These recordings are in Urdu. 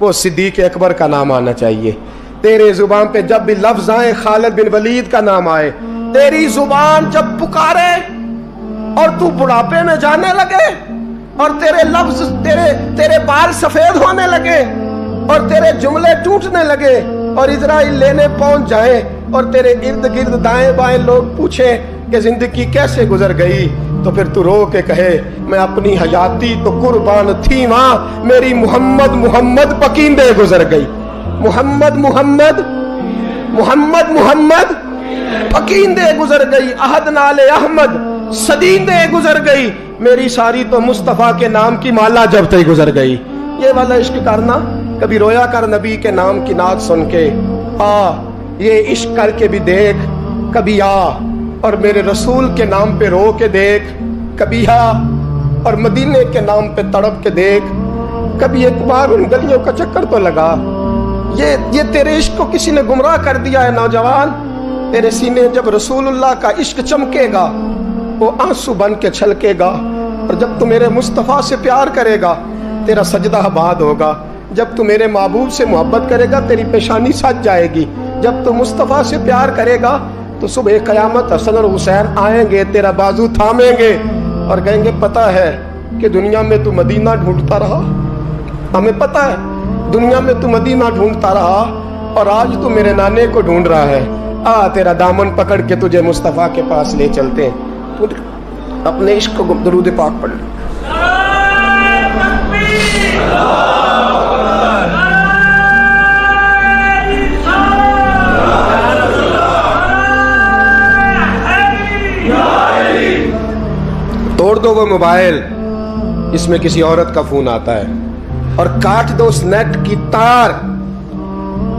وہ صدیق اکبر کا نام آنا چاہیے. تیرے زبان پہ جب بھی لفظ آئے خالد بن ولید کا نام آئے, تیری زبان جب پکارے اور تو بڑھاپے میں جانے لگے اور تیرے لفظ تیرے بال سفید ہونے لگے اور تیرے جملے ٹوٹنے لگے اور اسرائیل لینے پہنچ جائیں اور تیرے ارد گرد دائیں بائیں لوگ پوچھیں کہ زندگی کیسے گزر گئی, تو پھر تو رو کے کہے میں اپنی حیاتی تو قربان تھی ماں, میری محمد محمد پکیندے گزر گئی. محمد محمد محمد محمد پکیندے گزر گئی. عہد نال احمد صدیندے گزر گئی. میری ساری تو مصطفیٰ کے نام کی مالا جب تک گزر گئی. یہ والا عشق کرنا, کبھی رویا کر نبی کے نام کی نعت سن کے, یہ عشق کر کے بھی دیکھ, کبھی اور میرے رسول کے نام پہ رو کے دیکھ, کبھی اور مدینے کے نام پہ تڑپ کے دیکھ, کبھی ایک بار ان گلیوں کا چکر تو لگا. یہ تیرے عشق کو کسی نے گمراہ کر دیا ہے نوجوان. تیرے سینے جب رسول اللہ کا عشق چمکے گا وہ آنسو بن کے چھلکے گا, اور جب تو میرے مصطفیٰ سے پیار کرے گا تیرا سجدہ آباد ہوگا. جب تو میرے محبوب سے محبت کرے گا تیری پیشانی سج جائے گی. جب تو مصطفیٰ سے پیار کرے گا تو صبح قیامت حسن اور حسین آئیں گے, تیرا بازو تھامیں گے اور کہیں گے پتہ ہے کہ دنیا میں تو مدینہ ڈھونڈتا رہا, ہمیں پتہ ہے دنیا میں تو مدینہ ڈھونڈتا رہا اور آج تو میرے نانے کو ڈھونڈ رہا ہے. تیرا دامن پکڑ کے تجھے مصطفیٰ کے پاس لے چلتے ہیں. اپنے عشق کو درود پاک پڑھ لے. توڑ دو وہ موبائل اس میں کسی عورت کا فون آتا ہے اور کاٹ دو اس نیٹ کی تار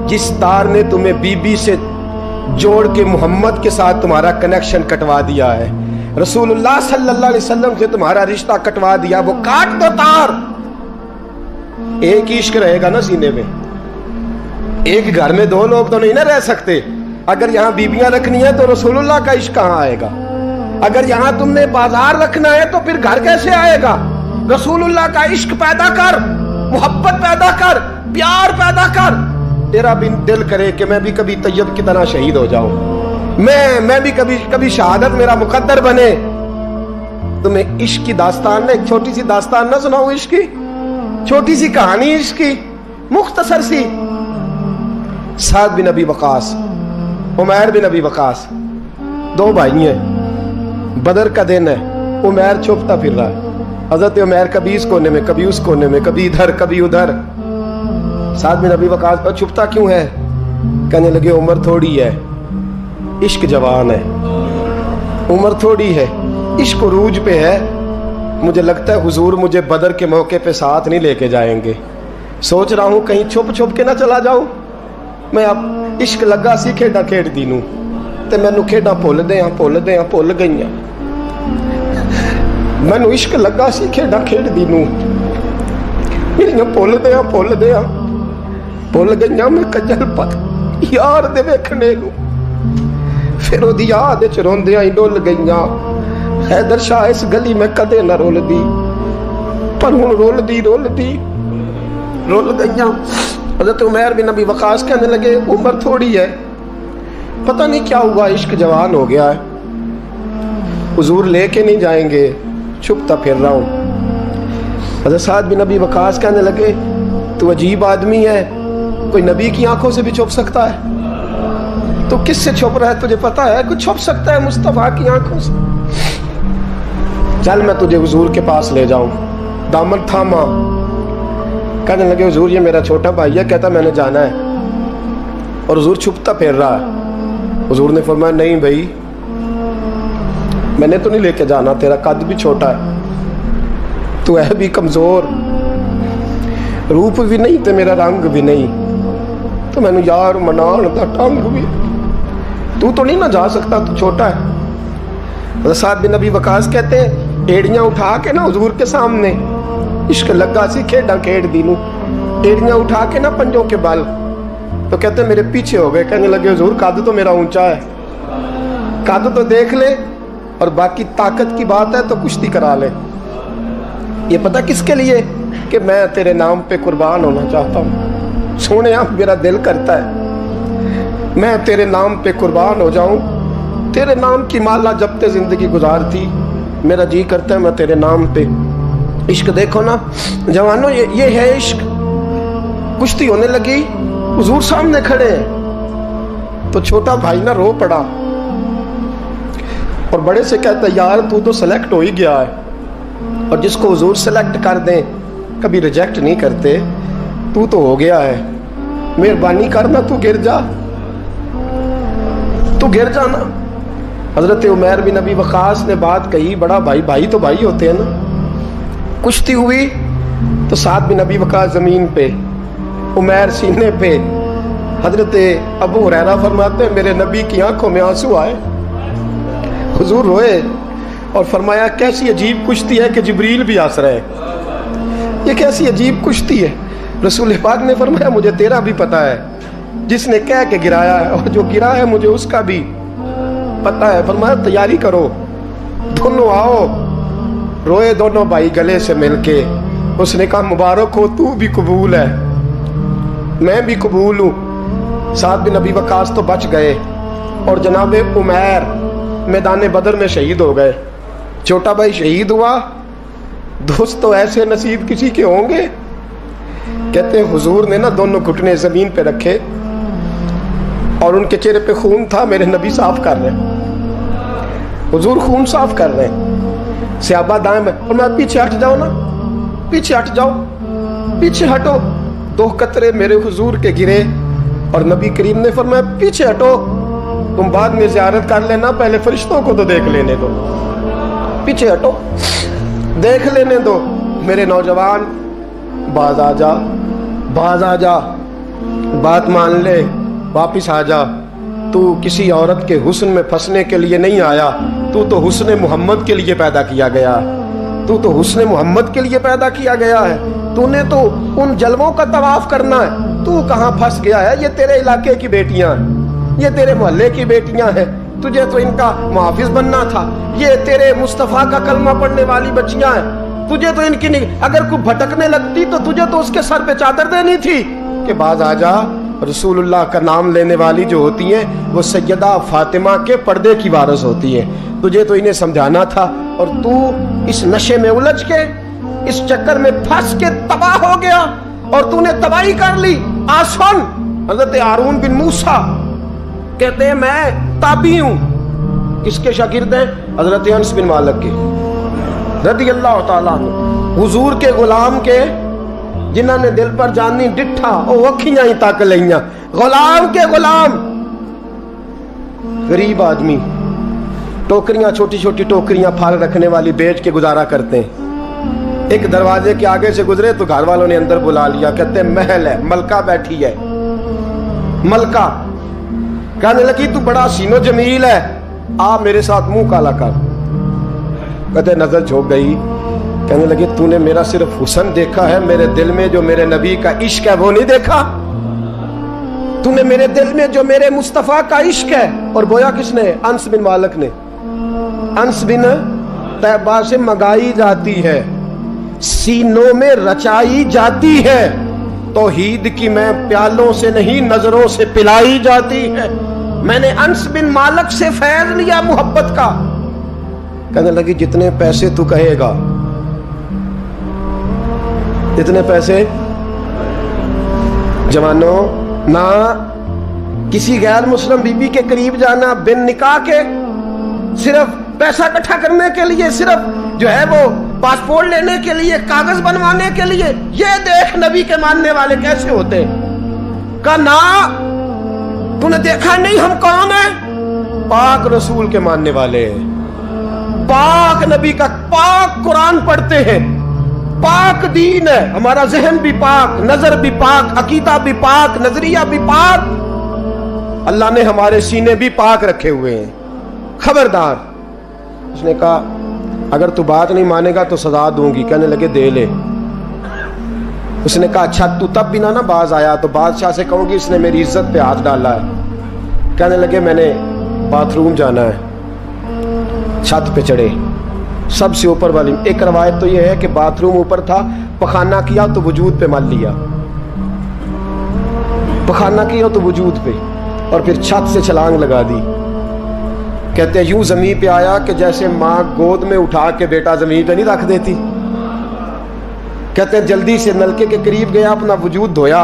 جس تار نے تمہیں بی بی سے جوڑ کے محمد کے ساتھ تمہارا کنیکشن کٹوا دیا ہے, رسول اللہ صلی اللہ علیہ وسلم سے تمہارا رشتہ کٹوا دیا. وہ کاٹ دو تار. ایک ہی عشق رہے گا نا سینے میں, ایک گھر میں دو لوگ تو نہیں نہ رہ سکتے. اگر یہاں بیبیاں رکھنی ہے تو رسول اللہ کا عشق کہاں آئے گا؟ اگر یہاں تم نے بازار رکھنا ہے تو پھر گھر کیسے آئے گا؟ رسول اللہ کا عشق پیدا کر, محبت پیدا کر, پیار پیدا کر. تیرا بھی دل کرے کہ میں بھی کبھی طیب کی طرح شہید ہو جاؤں, میں بھی کبھی شہادت میرا مقدر بنے. تمہیں عشق کی داستان نہ, ایک چھوٹی سی داستان نہ سناؤں عشق کی, چھوٹی سی کہانی عشق کی مختصر سی. سعد بن ابی وقاص, عمیر بن ابی وقاص, دو بھائی ہیں. بدر کا دن ہے, عمیر چھپتا پھر رہا ہے. حضرت عمیر کبھی اس کونے میں کبھی اس کونے میں, کبھی ادھر کبھی ادھر. سعد بن ابی وقاص پر چھپتا کیوں ہے؟ کہنے لگے عمر تھوڑی ہے, عشق جوان ہے, عمر تھوڑی ہے, عشق عروج پہ ہے. مجھے لگتا ہے حضور مجھے بدر کے موقع پہ ساتھ نہیں لے کے جائیں گے. سوچ رہا ہوں کہیں چھپ کے نہ چلا جاؤں. میں اب عشق لگا سی کھیڈا کھیڈ دی نوں تے مینوں کھیڈا بھول گئیاں. مینوں عشق لگا سی کھیڈا کھیڈ دی نوں میریاں بھول گئیاں. میں کجل پت یار دے ویکھنے نوں پھر او دی یاد وچ روندیاں ہی ڈول گئیاں. حیدر شاہ اس گلی میں کدے نہ رول دی پر ہن رول گئیاں. حضرت عمیر بن ابی وقاص کہنے لگے عمر تھوڑی ہے, پتہ نہیں کیا ہوا, عشق جوان ہو گیا ہے, حضور لے کے نہیں جائیں گے, چھپتا پھر رہا ہوں. حضرت سعد بن ابی وقاص کہنے لگے تو عجیب آدمی ہے, کوئی نبی کی آنکھوں سے بھی چھپ سکتا ہے, تو کس سے چھپ رہا ہے تجھے پتا ہے؟ کوئی چھپ سکتا ہے مصطفیٰ کی آنکھوں سے؟ چل میں تجھے حضور کے پاس لے جاؤں. دامن تھاما, کہنے لگے حضور یہ میرا چھوٹا بھائی ہے, کہتا میں نے جانا ہے, اور حضور چھپتا پھر رہا ہے. حضور نے فرمایا نہیں بھائی میں نے تو نہیں لے کے جانا, تیرا قد بھی چھوٹا ہے, تو ہے بھی کمزور, روپ بھی نہیں تے میرا رنگ بھی نہیں, تو میں نے یار منان دا ٹنگ بھی, تو نہیں نہ جا سکتا, تو چھوٹا ہے. سعد بن ابی وقاص کہتے ہیں ایڑیاں اٹھا کے نا حضور کے سامنے, عشق لگا سی کھیڈا کھیڈ دی نوں, ایڑیاں اٹھا کے نا پنجوں کے بل, تو کہتے ہیں میرے پیچھے ہو گئے. کہنے لگے حضور قد تو میرا اونچا ہے, قد تو دیکھ لے, اور باقی طاقت کی بات ہے تو کشتی کرا لے. یہ پتہ کس کے لیے؟ کہ میں تیرے نام پہ قربان ہونا چاہتا ہوں. سونے میرا دل کرتا ہے میں تیرے نام پہ قربان ہو جاؤں, تیرے نام کی مالا جپتے زندگی گزارتی, میرا جی کرتا ہے میں تیرے نام پہ. عشق دیکھو نا جوانوں, یہ ہے عشق. کشتی ہونے لگی, حضور سامنے کھڑے ہیں, تو چھوٹا بھائی نا رو پڑا اور بڑے سے کہتا ہے یار تو سلیکٹ ہو ہی گیا ہے, اور جس کو حضور سلیکٹ کر دیں کبھی ریجیکٹ نہیں کرتے, تو ہو گیا ہے, مہربانی کرنا تو گر جا, تو گر جانا. حضرت عمیر بن ابی وقاص نے بات کہی, بڑا بھائی تو بھائی ہوتے ہیں نا. کشتی ہوئی تو سعد بن ابی وقاص زمین پہ, عمیر سینے پہ. حضرت ابو ہریرہ فرماتے ہیں میرے نبی کی آنکھوں میں آنسو آئے, حضور روئے اور فرمایا کیسی عجیب کشتی ہے کہ جبریل بھی ہنس رہے, یہ کیسی عجیب کشتی ہے. رسول پاک نے فرمایا مجھے تیرا بھی پتا ہے, جس نے کہہ کے گرایا ہے اور جو گرا ہے مجھے اس کا بھی پتا ہے. فرمایا تیاری کرو, دونوں آؤ. روئے دونوں بھائی گلے سے مل کے. اس نے کہا مبارک ہو, تو بھی قبول ہے, میں بھی قبول ہوں. سعد بن ابی وقاص تو بچ گئے اور جناب عمیر میدان بدر میں شہید ہو گئے. چھوٹا بھائی شہید ہوا, دوست تو ایسے نصیب کسی کے ہوں گے. کہتے ہیں حضور نے نا دونوں گھٹنے زمین پہ رکھے اور ان کے چہرے پہ خون تھا, میرے نبی صاف کر رہے ہیں, حضور خون صاف کر رہے ہیں. صحابہ دائیں میں, اور میں پیچھے ہٹ جاؤ نا, پیچھے ہٹ جاؤ, پیچھے ہٹو. 2 قطرے میرے حضور کے گرے اور نبی کریم نے فرمایا پیچھے ہٹو, تم بعد میں زیارت کر لینا, پہلے فرشتوں کو تو دیکھ لینے دو, پیچھے ہٹو, دیکھ لینے دو. میرے نوجوان باز آ جا, باز آ جا, بات مان لے, واپس آ جا. تو کسی عورت کے حسن میں پھنسنے کے لیے نہیں آیا, تو حسن محمد کے لیے پیدا کیا گیا, تو حسن محمد کے لیے پیدا کیا گیا ہے. تو نے تو ان جلووں کا طواف کرنا ہے, تو کہاں پھنس گیا ہے. یہ تیرے علاقے کی بیٹیاں ہیں, یہ تیرے محلے کی بیٹیاں ہیں, تجھے تو ان کا محافظ بننا تھا. یہ تیرے مصطفیٰ کا کلمہ پڑھنے والی بچیاں ہیں, تجھے تو ان کی اگر کوئی بھٹکنے لگتی تو تجھے تو اس کے سر پہ چادر دینی تھی کہ باز آ جا. رسول اللہ کا نام لینے والی جو ہوتی ہیں وہ سیدہ فاطمہ کے پردے کی وارث ہوتی ہے. تجھے تو انہیں سمجھانا تھا, اور تو اس نشے میں الجھ کے, اس چکر میں پھنس کے تباہ ہو گیا, اور تو نے تباہی کر لی. آسن حضرت ہارون بن موسیٰ کہتے ہیں میں تابعی ہوں. کس کے شاگرد ہیں؟ حضرت انس بن مالک کے رضی اللہ تعالیٰ عنہ, حضور کے غلام کے, جنہاں نے دل پر جانی ڈٹھا او اکھیاں ہی تک لئیاں. غلام کے غلام, غریب آدمی, ٹوکریاں, چھوٹی چھوٹی ٹوکریاں پھال رکھنے والی بیچ کے گزارا کرتے ہیں. ایک دروازے کے آگے سے گزرے تو گھر والوں نے اندر بلا لیا, کہتے ہیں محل ہے, ملکہ بیٹھی ہے. ملکہ کہنے لگی تو بڑا حسین و جمیل ہے, آ میرے ساتھ منہ کالا کر. کہتے نظر جھوک گئی, کہنے لگی تو نے میرا صرف حسن دیکھا ہے, میرے دل میں جو میرے نبی کا عشق ہے وہ نہیں دیکھا. تو نے میرے دل میں جو میرے مصطفیٰ کا عشق ہے. اور بویا کس نے؟ انس بن مالک نے. انس بن طیبہ سے منگائی جاتی ہے, سینوں میں رچائی جاتی ہے. توحید کی میں پیالوں سے نہیں نظروں سے پلائی جاتی ہے. میں نے انس بن مالک سے فیض لیا محبت کا. کہنے لگی جتنے پیسے تو کہے گا, جتنے پیسے. جوانوں, نہ کسی غیر مسلم بی بی کے قریب جانا بن نکاح کے, صرف پیسہ اکٹھا کرنے کے لیے, صرف جو ہے وہ پاسپورٹ لینے کے لیے, کاغذ بنوانے کے لیے. یہ دیکھ نبی کے ماننے والے کیسے ہوتے. کہا نا تو نے دیکھا نہیں ہم کون ہیں؟ پاک رسول کے ماننے والے, پاک نبی کا, پاک قرآن پڑھتے ہیں, پاک دین ہے ہمارا, ذہن بھی پاک, نظر بھی پاک, عقیدہ بھی پاک, نظریہ بھی پاک. اللہ نے ہمارے سینے بھی پاک رکھے ہوئے ہیں. خبردار. اس نے کہا اگر تو بات نہیں مانے گا تو سزا دوں گی. کہنے لگے دے لے. اس نے کہا اچھا تو تب بھی نہ باز آیا تو بادشاہ سے کہوں گی اس نے میری عزت پہ ہاتھ ڈالا ہے. کہنے لگے میں نے باتھ روم جانا ہے. چھت پہ چڑھے, سب سے اوپر والی. ایک روایت تو یہ ہے کہ باتھ روم اوپر تھا, پخانہ کیا تو وجود پہ مل لیا. پخانہ کیا تو وجود پہ، اور پھر چھت سے چھلانگ لگا دی. کہتے ہیں یوں زمین پہ آیا کہ جیسے ماں گود میں اٹھا کے بیٹا زمین پہ نہیں رکھ دیتی. کہتے ہیں جلدی سے نلکے کے قریب گیا، اپنا وجود دھویا،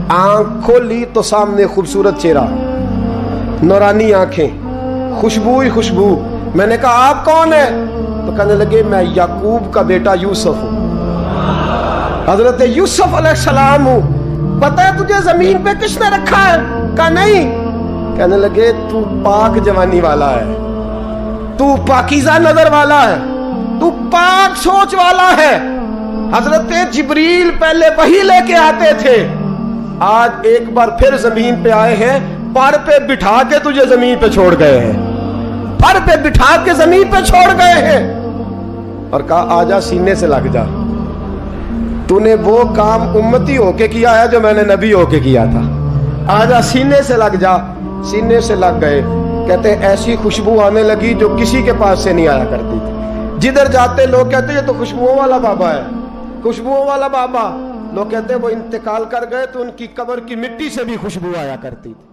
آنکھ کھولی تو سامنے خوبصورت چہرہ، نورانی آنکھیں، خوشبو ہی خوشبو. میں نے کہا آپ کون ہیں؟ تو کہنے لگے میں یعقوب کا بیٹا یوسف ہوں، حضرت یوسف علیہ السلام ہوں. پتہ ہے تجھے زمین پہ کس نے رکھا ہے؟ کہا نہیں. کہنے لگے تو پاک جوانی والا ہے، تو پاکیزہ نظر والا ہے، تو پاک سوچ والا ہے. حضرت جبریل پہلے وحی لے کے آتے تھے، آج ایک بار پھر زمین پہ آئے ہیں، پر پہ بٹھا کے تجھے زمین پہ چھوڑ گئے ہیں، پر پہ بٹھا کے زمین پہ چھوڑ گئے ہیں، اور کہا آجا سینے سے لگ جا. تو نے وہ کام امتی ہو کے کیا ہے جو میں نے نبی ہو کے کیا تھا، آجا سینے سے لگ جا. سینے سے لگ گئے. کہتے ہیں ایسی خوشبو آنے لگی جو کسی کے پاس سے نہیں آیا کرتی تھی. جدھر جاتے لوگ کہتے ہیں یہ تو خوشبوؤں والا بابا ہے، خوشبوؤں والا بابا. لوگ کہتے ہیں وہ انتقال کر گئے تو ان کی قبر کی مٹی سے بھی خوشبو آیا کرتی تھی.